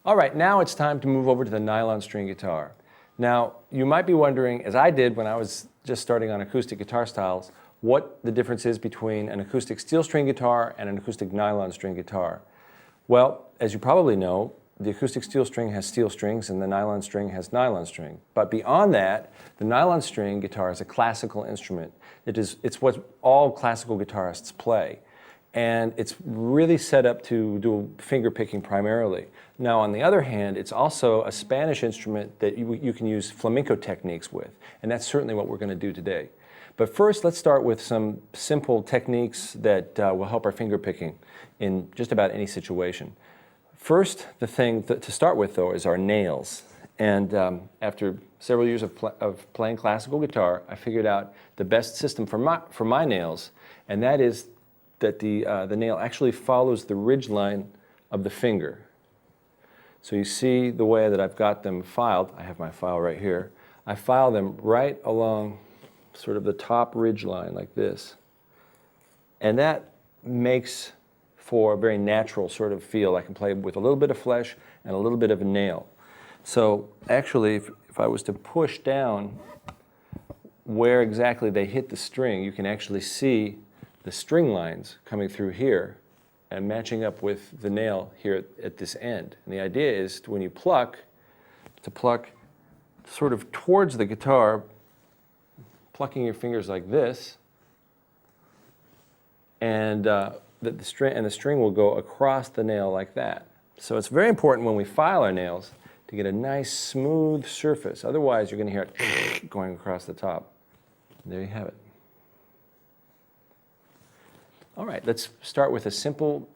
All right, now it's time to move over to the nylon string guitar. Now, you might be wondering, as I did when I was just starting on acoustic guitar styles, what the difference is between an acoustic steel string guitar and an acoustic nylon string guitar. Well, as you probably know, the acoustic steel string has steel strings and the nylon string has nylon string. But beyond that, the nylon string guitar is a classical instrument. It's what all classical guitarists play. And it's really set up to do finger picking primarily. Now, on the other hand, it's also a Spanish instrument that you can use flamenco techniques with. And that's certainly what we're going to do today. But first, let's start with some simple techniques that will help our finger picking in just about any situation. First, the thing to start with, though, is our nails. And after several years of playing classical guitar, I figured out the best system for my nails, and that is that the nail actually follows the ridge line of the finger. So you see the way that I've got them filed. I have my file right here. I file them right along sort of the top ridge line like this. And that makes for a very natural sort of feel. I can play with a little bit of flesh and a little bit of a nail. So actually, if I was to push down where exactly they hit the string, you can actually see the string lines coming through here and matching up with the nail here at this end. And the idea is when you pluck, to pluck sort of towards the guitar, plucking your fingers like this, and the string will go across the nail like that. So it's very important when we file our nails to get a nice smooth surface. Otherwise, you're going to hear it going across the top. There you have it. All right, let's start with a simple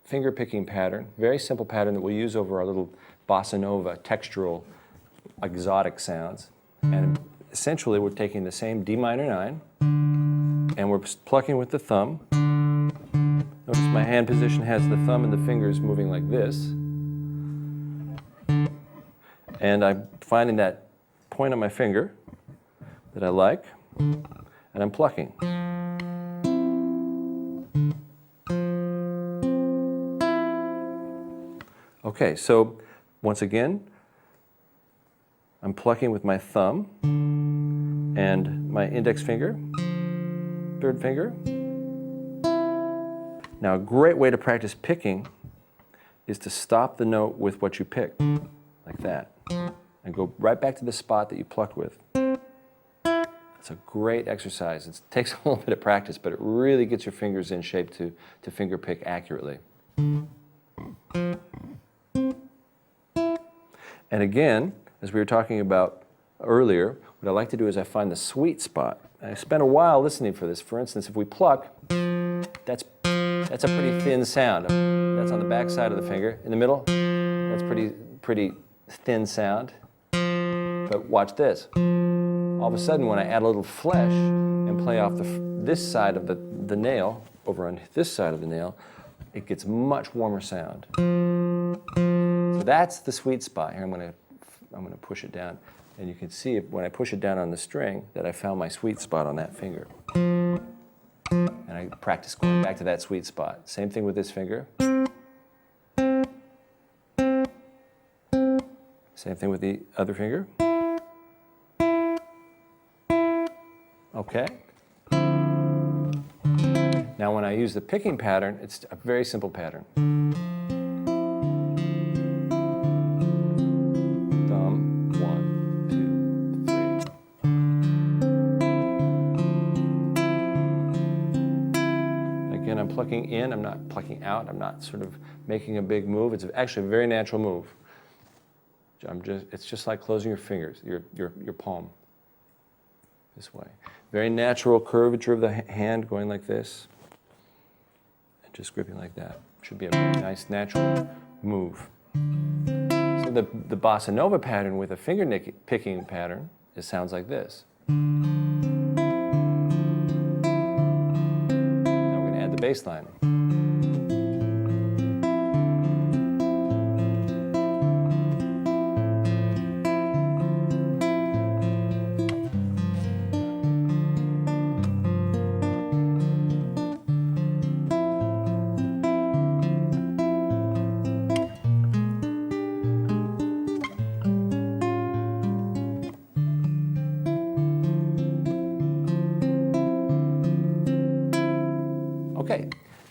finger picking pattern, very simple pattern that we'll use over our little bossa nova textural exotic sounds. And essentially, we're taking the same D minor 9, and we're plucking with the thumb. Notice my hand position has the thumb and the fingers moving like this. And I'm finding that point on my finger that I like, and I'm plucking. Okay, so once again, I'm plucking with my thumb and my index finger, third finger. Now, a great way to practice picking is to stop the note with what you picked, like that, and go right back to the spot that you plucked with. It's a great exercise. It takes a little bit of practice, but it really gets your fingers in shape to finger pick accurately. And again, as we were talking about earlier, what I like to do is I find the sweet spot. I spent a while listening for this. For instance, if we pluck, that's a pretty thin sound. That's on the back side of the finger. In the middle, that's pretty thin sound. But watch this. All of a sudden, when I add a little flesh and play off this side of the nail, over on this side of the nail, it gets much warmer sound. So that's the sweet spot. Here I'm going to push it down, and you can see when I push it down on the string that I found my sweet spot on that finger. And I practice going back to that sweet spot. Same thing with this finger. Same thing with the other finger. Okay. Now when I use the picking pattern, it's a very simple pattern. Thumb, 1, 2, 3. Again, I'm plucking in, I'm not plucking out, I'm not sort of making a big move. It's actually a very natural move. It's just like closing your fingers, your palm, this way. Very natural curvature of the hand going like this. And just gripping like that. Should be a very nice, natural move. So the bossa nova pattern with a finger picking pattern, it sounds like this. Now we're going to add the bass line.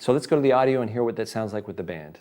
So let's go to the audio and hear what that sounds like with the band.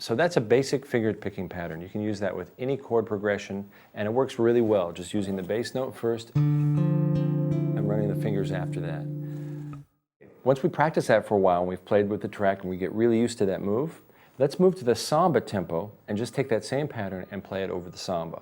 So that's a basic fingered picking pattern. You can use that with any chord progression, and it works really well, just using the bass note first and running the fingers after that. Once we practice that for a while and we've played with the track and we get really used to that move, let's move to the samba tempo and just take that same pattern and play it over the samba.